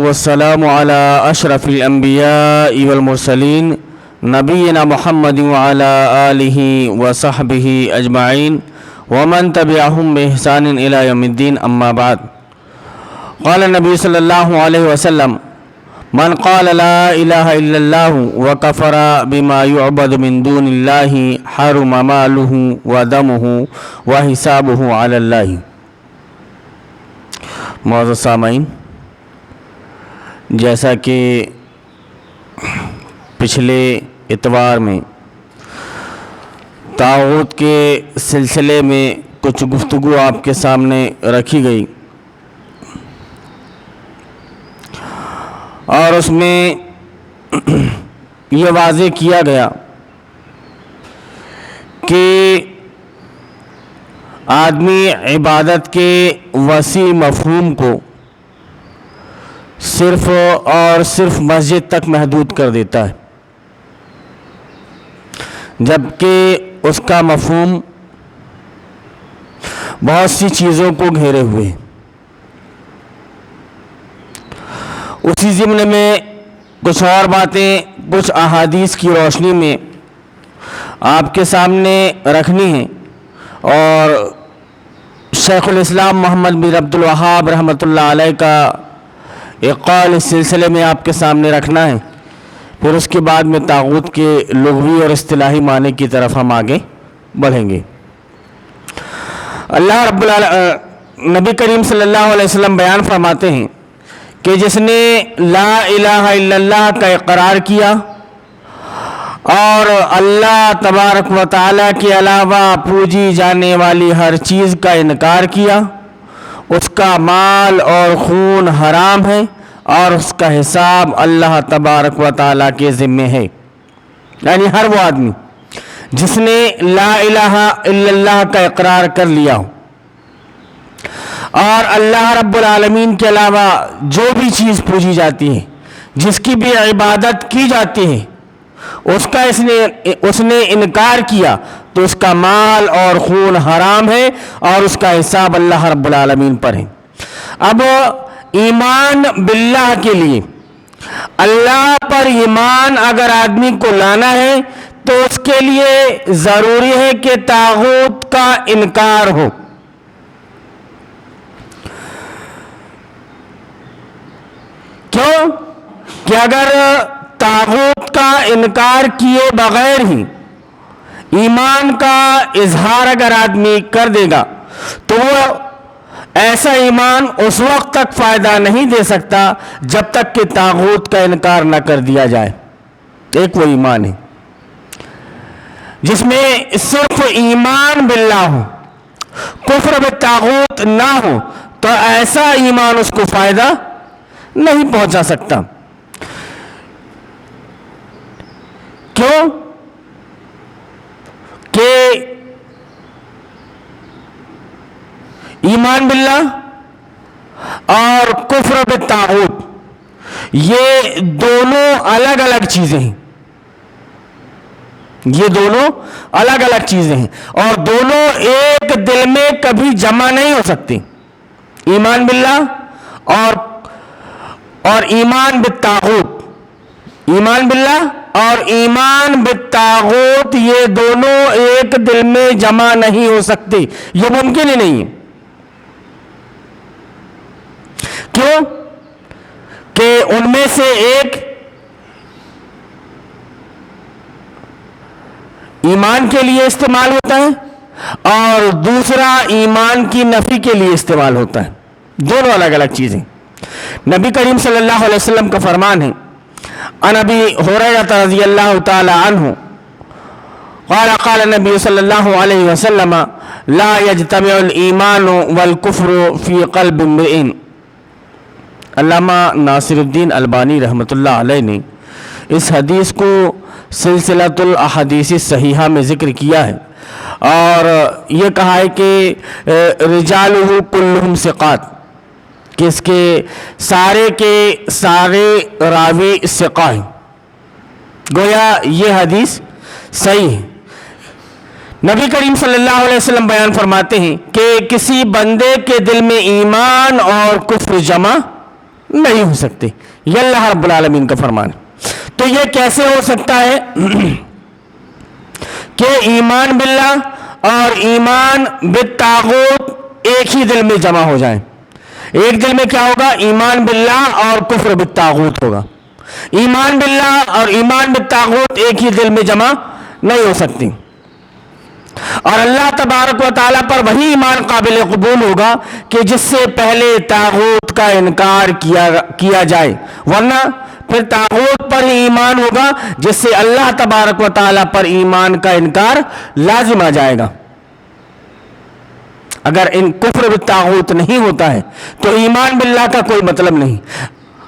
والسلام على أشرف الأنبياء والمرسلين نبينا محمد وعلى آله وصحبه أجمعين ومن تبعهم بإحسان إلى يوم الدين أما بعد. قال النبي صلى الله عليه وسلم: من قال لا إله إلا الله وكفر بما يعبد من دون الله حرم ماله ودمه وحسابه على الله. معزز سامعین، جیسا کہ پچھلے اتوار میں طاغوت کے سلسلے میں کچھ گفتگو آپ کے سامنے رکھی گئی اور اس میں یہ واضح کیا گیا کہ آدمی عبادت کے وسیع مفہوم کو صرف اور صرف مسجد تک محدود کر دیتا ہے، جبکہ اس کا مفہوم بہت سی چیزوں کو گھیرے ہوئے ہے۔ اسی ضمن میں کچھ اور باتیں کچھ احادیث کی روشنی میں آپ کے سامنے رکھنی ہیں اور شیخ الاسلام محمد بن عبد الوہاب رحمۃ اللہ علیہ کا ایک قول اس سلسلے میں آپ کے سامنے رکھنا ہے۔ پھر اس کے بعد میں طاغوت کے لغوی اور اصطلاحی معنی کی طرف ہم آگے بڑھیں گے۔ نبی کریم صلی اللہ علیہ وسلم بیان فرماتے ہیں کہ جس نے لا الہ الا اللہ کا اقرار کیا اور اللہ تبارک و تعالیٰ کے علاوہ پوجی جانے والی ہر چیز کا انکار کیا، اس کا مال اور خون حرام ہے اور اس کا حساب اللہ تبارک و تعالیٰ کے ذمے ہے۔ یعنی ہر وہ آدمی جس نے لا الہ الا اللہ کا اقرار کر لیا ہو اور اللہ رب العالمین کے علاوہ جو بھی چیز پوجی جاتی ہے، جس کی بھی عبادت کی جاتی ہے، اس نے انکار کیا تو اس کا مال اور خون حرام ہے اور اس کا حساب اللہ رب العالمین پر ہے۔ اب ایمان باللہ کے لیے، اللہ پر ایمان اگر آدمی کو لانا ہے تو اس کے لیے ضروری ہے کہ طاغوت کا انکار ہو۔ کیوں کہ اگر طاغوت کا انکار کیے بغیر ہی ایمان کا اظہار اگر آدمی کر دے گا تو وہ ایسا ایمان اس وقت تک فائدہ نہیں دے سکتا جب تک کہ طاغوت کا انکار نہ کر دیا جائے۔ ایک وہ ایمان ہے جس میں صرف ایمان باللہ ہو، کفر بالطاغوت نہ ہو، تو ایسا ایمان اس کو فائدہ نہیں پہنچا سکتا۔ کیوں کہ ایمان باللہ اور کفر بالطاغوت یہ دونوں الگ الگ چیزیں ہیں، اور دونوں ایک دل میں کبھی جمع نہیں ہو سکتی۔ ایمان باللہ اور ایمان بالطاغوت، ایمان باللہ اور ایمان بالطاغوت یہ دونوں ایک دل میں جمع نہیں ہو سکتی، یہ ممکن ہی نہیں ہے۔ کیوں کہ ان میں سے ایک ایمان کے لیے استعمال ہوتا ہے اور دوسرا ایمان کی نفی کے لیے استعمال ہوتا ہے، دونوں الگ الگ چیزیں۔ نبی کریم صلی اللہ علیہ وسلم کا فرمان ہے، عن ابی ہریرہ رضی اللہ تعالی عنہ قال قال النبی صلی اللہ علیہ وسلم لا یجتمع الایمان والکفر فی قلب امرئ۔ علامہ ناصر الدین البانی رحمۃ اللہ علیہ نے اس حدیث کو سلسلۃ الاحادیث الصحیحہ میں ذکر کیا ہے اور یہ کہا ہے کہ رجالہ کلہم ثقات، کہ اس کے سارے راوی ثقہ ہیں، گویا یہ حدیث صحیح ہے۔ نبی کریم صلی اللہ علیہ وسلم بیان فرماتے ہیں کہ کسی بندے کے دل میں ایمان اور کفر جمع نہیں ہو سکتے. یہ اللہ رب العالمین کا فرمان ہے. تو یہ کیسے ہو سکتا ہے کہ ایمان باللہ اور ایمان بالطاغوت ایک ہی دل میں جمع ہو جائیں؟ ایک دل میں کیا ہوگا؟ ایمان باللہ اور کفر بالطاغوت ہوگا. ایمان باللہ اور ایمان بالطاغوت ایک ہی دل میں جمع نہیں ہو سکتی. اور اللہ تبارک و تعالیٰ پر وہی ایمان قابل قبول ہوگا کہ جس سے پہلے طاغوت کا انکار کیا جائے، ورنہ پھر طاغوت پر ہی ایمان ہوگا جس سے اللہ تبارک و تعالیٰ پر ایمان کا انکار لازم آ جائے گا. اگر ان کفر بالطاغوت نہیں ہوتا ہے تو ایمان باللہ کا کوئی مطلب نہیں.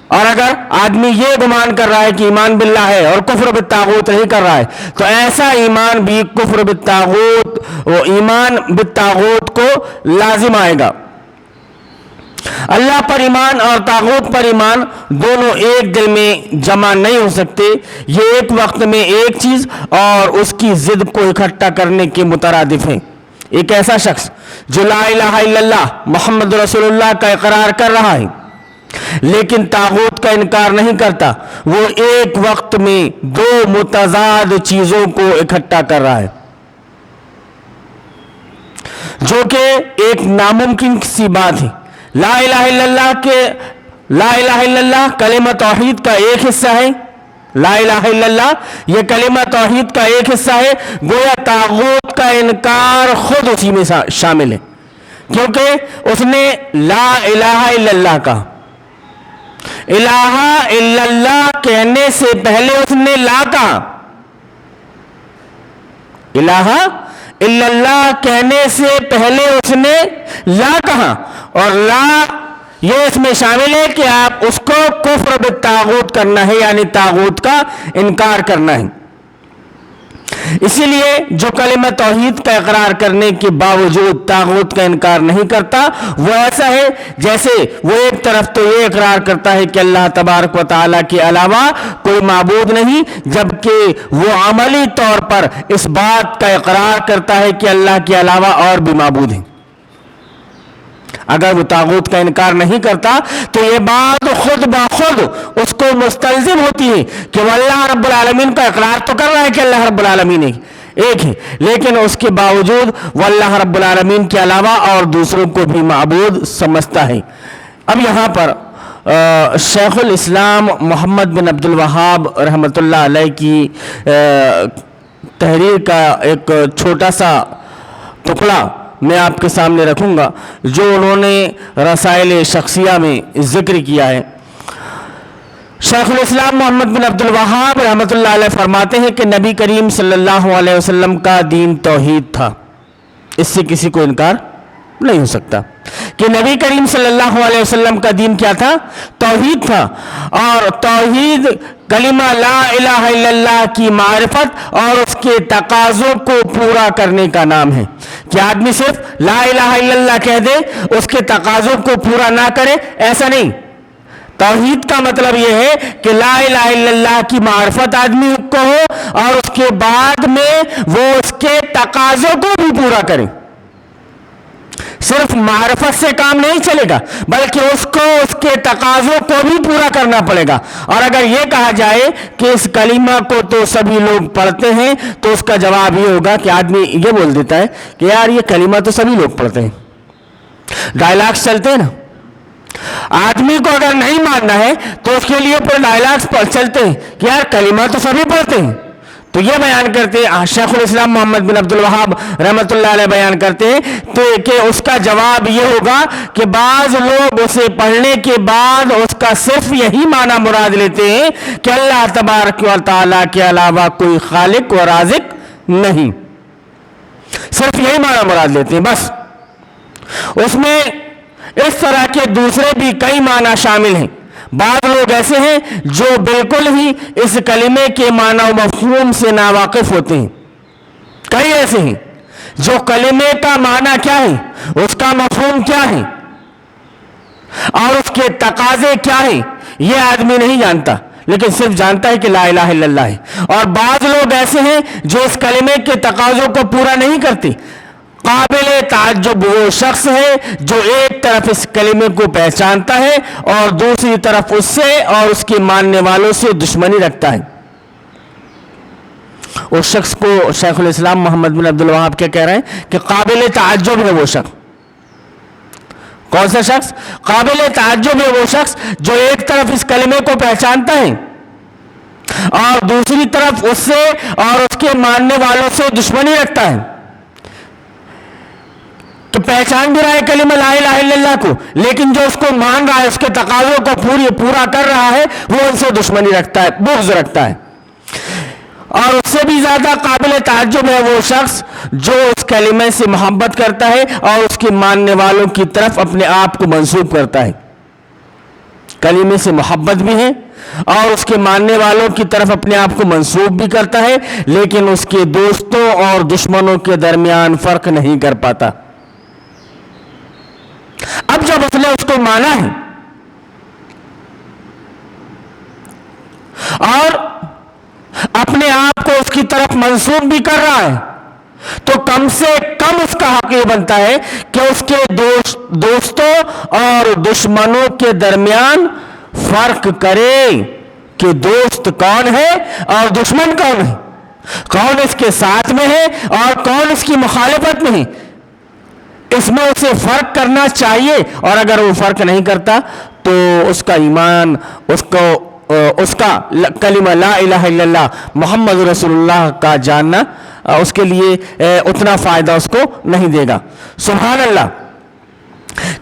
اور اگر آدمی یہ گمان کر رہا ہے کہ ایمان باللہ ہے اور کفر بالطاغوت نہیں کر رہا ہے تو ایسا ایمان بھی کفر بالطاغوت و ایمان بالطاغوت کو لازم آئے گا. اللہ پر ایمان اور طاغوت پر ایمان دونوں ایک دل میں جمع نہیں ہو سکتے. یہ ایک وقت میں ایک چیز اور اس کی ضد کو اکٹھا کرنے کے مترادف ہیں. ایک ایسا شخص جو لا الہ الا اللہ محمد رسول اللہ کا اقرار کر رہا ہے لیکن طاغوت کا انکار نہیں کرتا، وہ ایک وقت میں دو متضاد چیزوں کو اکٹھا کر رہا ہے، جو کہ ایک ناممکن سی بات ہے. لا الہ الا اللہ کلمہ توحید کا ایک حصہ ہے. لا الہ الا اللہ یہ کلمہ توحید کا ایک حصہ ہے. گویا طاغوت کا انکار خود اسی میں شامل ہے، کیونکہ اس نے لا الہ الا اللہ کہا. الہ الا اللہ کہنے سے پہلے اس نے لا کہا. الہ الا اللہ کہنے سے پہلے اس نے لا کہا، اور لا یہ اس میں شامل ہے کہ آپ اس کو کفر بالطاغوت کرنا ہے، یعنی طاغوت کا انکار کرنا ہے. اسی لیے جو کلمہ توحید کا اقرار کرنے کے باوجود طاغوت کا انکار نہیں کرتا وہ ایسا ہے جیسے وہ ایک طرف تو یہ اقرار کرتا ہے کہ اللہ تبارک و تعالیٰ کے علاوہ کوئی معبود نہیں، جبکہ وہ عملی طور پر اس بات کا اقرار کرتا ہے کہ اللہ کے علاوہ اور بھی معبود ہیں. اگر وہ طاغوت کا انکار نہیں کرتا تو یہ بات خود بخود اس کو مستلزم ہوتی ہے کہ وہ اللہ رب العالمین کا اقرار تو کر رہا ہے کہ اللہ رب العالمین ایک ہے، لیکن اس کے باوجود وہ اللہ رب العالمین کے علاوہ اور دوسروں کو بھی معبود سمجھتا ہے. اب یہاں پر شیخ الاسلام محمد بن عبد الوہاب رحمۃ اللہ علیہ کی تحریر کا ایک چھوٹا سا ٹکڑا میں آپ کے سامنے رکھوں گا جو انہوں نے رسائل شخصیہ میں ذکر کیا ہے. شیخ الاسلام محمد بن عبد الوہاب رحمۃ اللہ علیہ فرماتے ہیں کہ نبی کریم صلی اللہ علیہ وسلم کا دین توحید تھا. اس سے کسی کو انکار نہیں ہو سکتا کہ نبی کریم صلی اللہ علیہ وسلم کا دین کیا تھا؟ توحید تھا. اور توحید کلمہ لا الہ الا اللہ کی معرفت اور اس کے تقاضوں کو پورا کرنے کا نام ہے. کہ آدمی صرف لا الہ الا اللہ کہہ دے، اس کے تقاضوں کو پورا نہ کرے، ایسا نہیں. توحید کا مطلب یہ ہے کہ لا الہ الا اللہ کی معرفت آدمی کو ہو اور اس کے بعد میں وہ اس کے تقاضوں کو بھی پورا کرے. صرف معرفت سے کام نہیں چلے گا بلکہ اس کو اس کے تقاضوں کو بھی پورا کرنا پڑے گا. اور اگر یہ کہا جائے کہ اس کلمہ کو تو سبھی لوگ پڑھتے ہیں تو اس کا جواب یہ ہوگا کہ آدمی یہ بول دیتا ہے کہ یار یہ کلمہ تو سبھی لوگ پڑھتے ہیں. ڈائلاگس چلتے ہیں نا. آدمی کو اگر نہیں ماننا ہے تو اس کے لیے پورے ڈائلاگس چلتے ہیں کہ یار کلمہ تو سبھی پڑھتے ہیں. تو یہ بیان کرتے ہیں شیخ الاسلام محمد بن عبد الوہاب رحمۃ اللہ علیہ بیان کرتے ہیں تو کہ اس کا جواب یہ ہوگا کہ بعض لوگ اسے پڑھنے کے بعد اس کا صرف یہی معنی مراد لیتے ہیں کہ اللہ تبارک و تعالیٰ کے علاوہ کوئی خالق و رازق نہیں. صرف یہی معنی مراد لیتے ہیں بس. اس میں اس طرح کے دوسرے بھی کئی معنی شامل ہیں. بعض لوگ ایسے ہیں جو بالکل ہی اس کلمے کے معنی و مفہوم سے ناواقف ہوتے ہیں. کئی ایسے ہیں جو کلمے کا معنی کیا ہے، اس کا مفہوم کیا ہے اور اس کے تقاضے کیا ہیں یہ آدمی نہیں جانتا، لیکن صرف جانتا ہے کہ لا الہ الا اللہ ہے. اور بعض لوگ ایسے ہیں جو اس کلمے کے تقاضوں کو پورا نہیں کرتے قابل تعجب وہ شخص ہے جو ایک طرف اس کلمے کو پہچانتا ہے اور دوسری طرف اس سے اور اس کے ماننے والوں سے دشمنی رکھتا ہے. اس شخص کو شیخ الاسلام محمد بن عبد الوہاب کیا کہہ رہے ہیں کہ قابل تعجب ہے وہ شخص. کون سا شخص؟ قابل تعجب ہے وہ شخص جو ایک طرف اس کلمے کو پہچانتا ہے اور دوسری طرف اس سے اور اس کے ماننے والوں سے دشمنی رکھتا ہے. تو پہچان بھی رہا ہے کلمہ لا الہ الا اللہ کو، لیکن جو اس کو مان رہا ہے، اس کے تقاضوں کو پورا کر رہا ہے، وہ ان سے دشمنی رکھتا ہے، بغض رکھتا ہے. اور اس سے بھی زیادہ قابل تعجب ہے وہ شخص جو اس کلمے سے محبت کرتا ہے اور اس کے ماننے والوں کی طرف اپنے آپ کو منسوب کرتا ہے. کلمے سے محبت بھی ہے اور اس کے ماننے والوں کی طرف اپنے آپ کو منسوب بھی کرتا ہے، لیکن اس کے دوستوں اور دشمنوں کے درمیان فرق نہیں کر پاتا. اب جب اس نے اس کو مانا ہے اور اپنے آپ کو اس کی طرف منسوب بھی کر رہا ہے، تو کم سے کم اس کا حق یہ بنتا ہے کہ اس کے دوستوں اور دشمنوں کے درمیان فرق کرے کہ دوست کون ہے اور دشمن کون ہے، کون اس کے ساتھ میں ہے اور کون اس کی مخالفت میں ہے. اس میں اسے فرق کرنا چاہیے، اور اگر وہ فرق نہیں کرتا تو اس کا ایمان، اس کا کلمہ لا الہ الا اللہ محمد رسول اللہ کا جاننا اس کے لیے اتنا فائدہ اس کو نہیں دے گا. سبحان اللہ.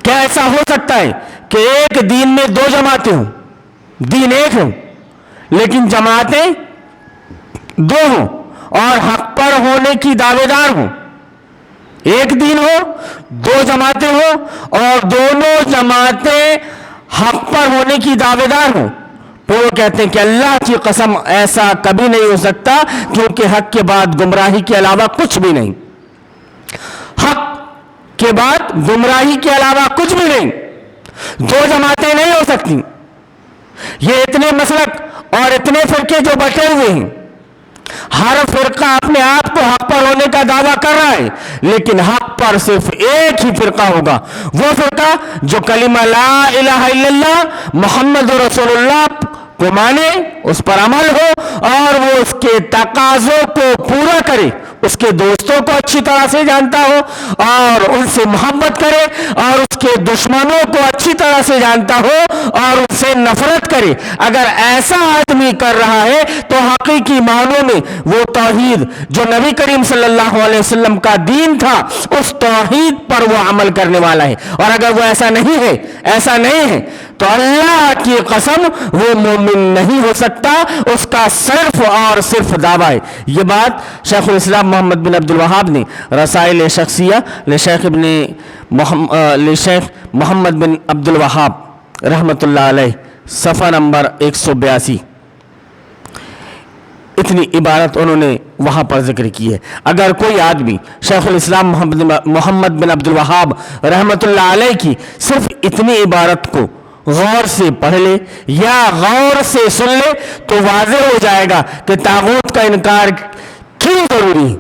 کیا ایسا ہو سکتا ہے کہ ایک دین میں دو جماعتیں ہوں، دین ایک ہوں لیکن جماعتیں دو ہوں اور حق پر ہونے کی دعوے دار ہوں؟ ایک دین ہو، دو جماعتیں ہوں اور دونوں جماعتیں حق پر ہونے کی دعوے دار ہوں، تو وہ کہتے ہیں کہ اللہ کی قسم ایسا کبھی نہیں ہو سکتا، کیونکہ حق کے بعد گمراہی کے علاوہ کچھ بھی نہیں. حق کے بعد گمراہی کے علاوہ کچھ بھی نہیں. دو جماعتیں نہیں ہو سکتی. یہ اتنے مسلک اور اتنے فرقے جو بٹے ہوئے ہیں، ہر فرقہ اپنے آپ کو حق پر ہونے کا دعویٰ کر رہا ہے، لیکن حق پر صرف ایک ہی فرقہ ہوگا، وہ فرقہ جو کلمہ لا الہ الا اللہ محمد رسول اللہ کو مانے، اس پر عمل ہو اور وہ اس کے تقاضوں کو پورا کرے، اس کے دوستوں کو اچھی طرح سے جانتا ہو اور ان سے محبت کرے اور اس کے دشمنوں کو اچھی طرح سے جانتا ہو اور ان سے نفرت کرے. اگر ایسا آدمی کر رہا ہے تو حقیقی معنوں میں وہ توحید جو نبی کریم صلی اللہ علیہ وسلم کا دین تھا، اس توحید پر وہ عمل کرنے والا ہے. اور اگر وہ ایسا نہیں ہے تو اللہ کی قسم وہ مومن نہیں ہو سکتا، اس کا صرف اور صرف دعویٰ ہے. یہ بات شیخ الاسلام محمد بن عبد الوہاب نے رسائل شخصیہ لشیخ محمد بن عبد الوہاب رحمۃ اللہ علیہ صفحہ نمبر 182 اتنی عبارت انہوں نے وہاں پر ذکر کی ہے. اگر کوئی آدمی شیخ الاسلام محمد بن عبد الوہاب رحمۃ اللہ علیہ کی صرف اتنی عبارت کو غور سے پڑھ لے یا غور سے سن لے تو واضح ہو جائے گا کہ طاغوت کا انکار کیوں ضروری ہے.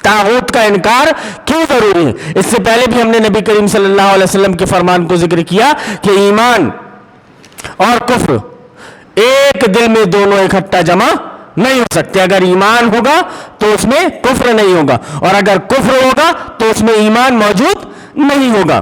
طاغوت کا انکار کیوں ضروری ہے؟ اس سے پہلے بھی ہم نے نبی کریم صلی اللہ علیہ وسلم کے فرمان کو ذکر کیا کہ ایمان اور کفر ایک دل میں دونوں اکٹھا جمع نہیں ہو سکتے. اگر ایمان ہوگا تو اس میں کفر نہیں ہوگا، اور اگر کفر ہوگا تو اس میں ایمان موجود نہیں ہوگا.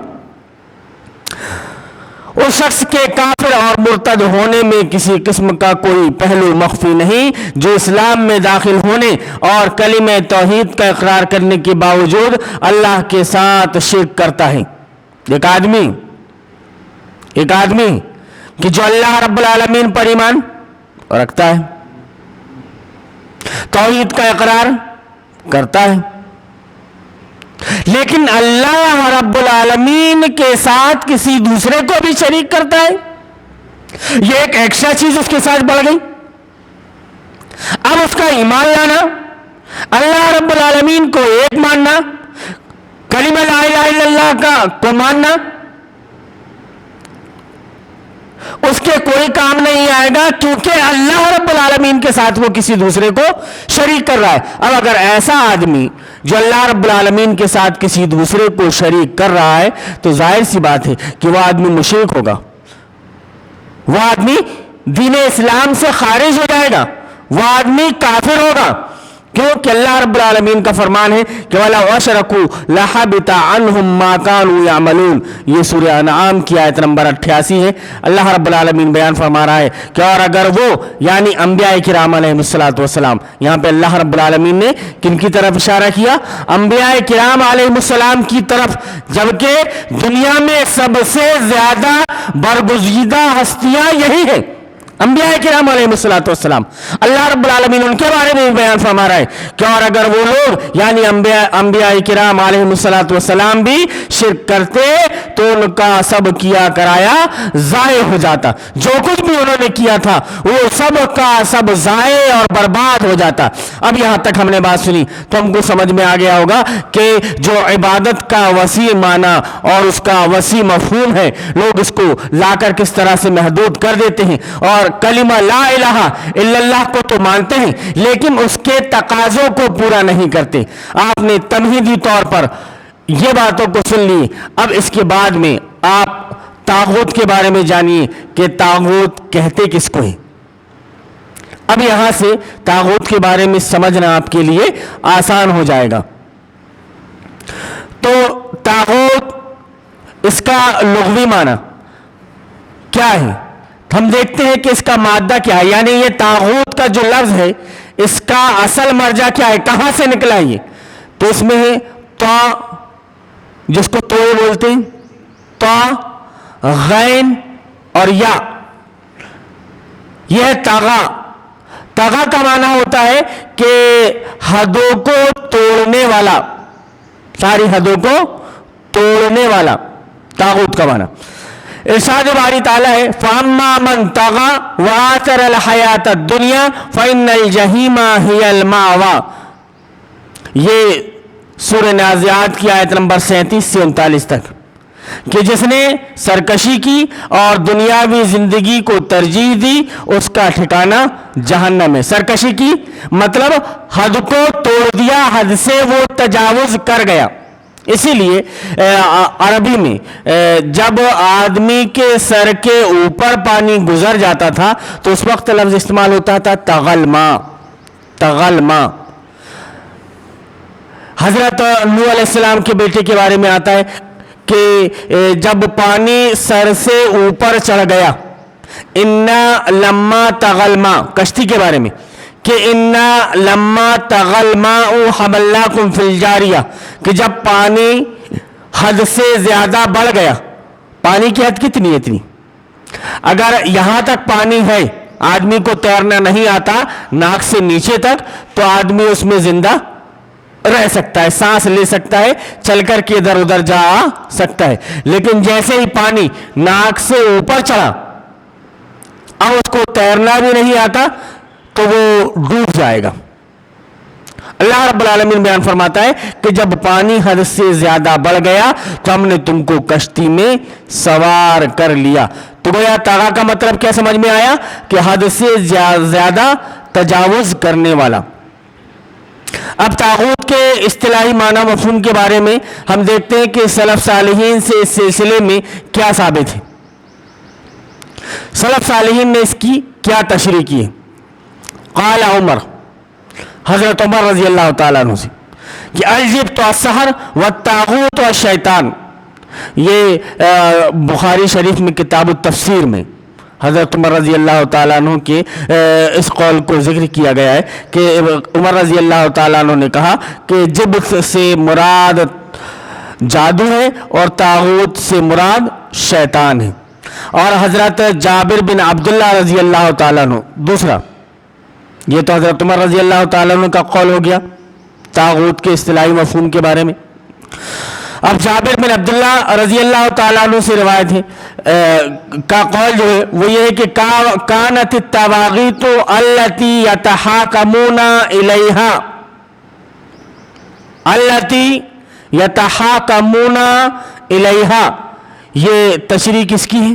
اس شخص کے کافر اور مرتد ہونے میں کسی قسم کا کوئی پہلو مخفی نہیں جو اسلام میں داخل ہونے اور کلمہ توحید کا اقرار کرنے کے باوجود اللہ کے ساتھ شرک کرتا ہے. ایک آدمی کہ جو اللہ رب العالمین پر ایمان رکھتا ہے، توحید کا اقرار کرتا ہے، لیکن اللہ رب العالمین کے ساتھ کسی دوسرے کو بھی شریک کرتا ہے. یہ ایک ایکسٹرا چیز اس کے ساتھ بڑھ گئی. اب اس کا ایمان لانا، اللہ رب العالمین کو ایک ماننا، کلمہ لا الہ الا اللہ کو ماننا، اس کے کوئی کام نہیں آئے گا کیونکہ اللہ رب العالمین کے ساتھ وہ کسی دوسرے کو شریک کر رہا ہے. اب اگر ایسا آدمی جو اللہ رب العالمین کے ساتھ کسی دوسرے کو شریک کر رہا ہے تو ظاہر سی بات ہے کہ وہ آدمی مشرک ہوگا, وہ آدمی دین اسلام سے خارج ہو جائے گا, وہ آدمی کافر ہوگا. کیونکہ اللہ رب العالمین کا فرمان ہے کہ وَلَوْ أَشْرَكُوا لَحَبِطَ عَنْهُمْ مَا كَانُوا يَعْمَلُونَ. یہ سورہ انعام کی آیت نمبر 88 ہے. اللہ رب العالمین بیان فرما رہا ہے کہ اور اگر وہ یعنی انبیاء کرام علیہ السلام, یہاں پہ اللہ رب العالمین نے کن کی طرف اشارہ کیا؟ انبیاء کرام علیہ السلام کی طرف, جبکہ دنیا میں سب سے زیادہ برگزیدہ ہستیاں یہی ہیں انبیاء کرام علیہ السلام. اللہ رب العالمین ان کے بارے میں بیان فرما رہا ہے کہ اور اگر وہ لوگ یعنی انبیاء کرام علیہ السلام بھی شرک کرتے تو ان کا سب کیا کرایا ضائع ہو جاتا. جو کچھ بھی انہوں نے کیا تھا وہ سب کا سب ضائع اور برباد ہو جاتا. اب یہاں تک ہم نے بات سنی تو ہم کو سمجھ میں آ گیا ہوگا کہ جو عبادت کا وسیع معنی اور اس کا وسیع مفہوم ہے لوگ اس کو لا کر کس طرح سے محدود کر دیتے ہیں, اور کلمہ لا الہ الا اللہ کو تو مانتے ہیں لیکن اس کے تقاضوں کو پورا نہیں کرتے. آپ نے تمہیدی طور پر یہ باتوں کو سن لی. اب اس کے بعد میں آپ طاغوت کے بارے میں جانیے کہ طاغوت کہتے کس کو ہیں. اب یہاں سے طاغوت کے بارے میں سمجھنا آپ کے لیے آسان ہو جائے گا. تو طاغوت اس کا لغوی معنی کیا ہے؟ ہم دیکھتے ہیں کہ اس کا مادہ کیا ہے, یعنی یہ طاغوت کا جو لفظ ہے اس کا اصل مرجع کیا ہے, کہاں سے نکلا یہ؟ تو اس میں ہے تا, جس کو توئے بولتے ہیں, تا, غین اور یا. یہ ہے طغا. طغا کا معنی ہوتا ہے کہ حدوں کو توڑنے والا, ساری حدوں کو توڑنے والا طاغوت کا معنی. ارشاد باری تعالیٰ ہے فَأَمَّا مَنْ طَغَى وَآثَرَ الْحَيَاةَ الدُّنْيَا فَإِنَّ الْجَحِيمَ هِيَ الْمَأْوَى. یہ سورہ نازعات کی آیت نمبر 37 سے 39 تک, کہ جس نے سرکشی کی اور دنیاوی زندگی کو ترجیح دی اس کا ٹھکانہ جہنم ہے. سرکشی کی مطلب حد کو توڑ دیا, حد سے وہ تجاوز کر گیا. اسی لیے عربی میں جب آدمی کے سر کے اوپر پانی گزر جاتا تھا تو اس وقت لفظ استعمال ہوتا تھا تغلما. تغلما حضرت نوح علیہ السلام کے بیٹے کے بارے میں آتا ہے کہ جب پانی سر سے اوپر چڑھ گیا, انا لما تغلما, کشتی کے بارے میں کہ انا لما تغل ماء حملناکم فی الجاریہ, کہ جب پانی حد سے زیادہ بڑھ گیا. پانی کی حد کتنی ہے؟ اتنی. اگر یہاں تک پانی ہے, آدمی کو تیرنا نہیں آتا ناک سے نیچے تک, تو آدمی اس میں زندہ رہ سکتا ہے, سانس لے سکتا ہے, چل کر کے ادھر ادھر جا سکتا ہے. لیکن جیسے ہی پانی ناک سے اوپر چڑھا, اب اس کو تیرنا بھی نہیں آتا تو وہ ڈوب جائے گا. اللہ رب العالمین بیان فرماتا ہے کہ جب پانی حد سے زیادہ بڑھ گیا تو ہم نے تم کو کشتی میں سوار کر لیا. تو گویا طغا کا مطلب کیا سمجھ میں آیا کہ حد سے زیادہ تجاوز کرنے والا. اب طاغوت کے اصطلاحی معنی مفہوم کے بارے میں ہم دیکھتے ہیں کہ سلف صالحین سے اس سلسلے میں کیا ثابت ہے. سلف صالحین نے اس کی کیا تشریح کی ہے. قال عمر, حضرت عمر رضی اللہ تعالیٰ عنہ سے, کہ الجبت السحر والطاغوت والشیطان. یہ بخاری شریف میں کتاب التفسیر میں حضرت عمر رضی اللہ تعالیٰ عنہ کے اس قول کو ذکر کیا گیا ہے کہ عمر رضی اللہ تعالیٰ عنہ نے کہا کہ جبت سے مراد جادو ہے اور طاغوت سے مراد شیطان ہے. اور حضرت جابر بن عبداللہ رضی اللہ تعالیٰ عنہ دوسرا. یہ تو حضرت عمر رضی اللہ تعالیٰ عنہ کا قول ہو گیا طاغوت کے اصطلاحی مفہوم کے بارے میں. اب جابر بن عبداللہ رضی اللہ تعالیٰ عنہ سے روایت ہے کا قول جو ہے وہ یہ ہے کہ کانت الطواغیت التی یتحاکمون الیہا, التی یتحاکمون الیہا. یہ تشریح کس کی ہے؟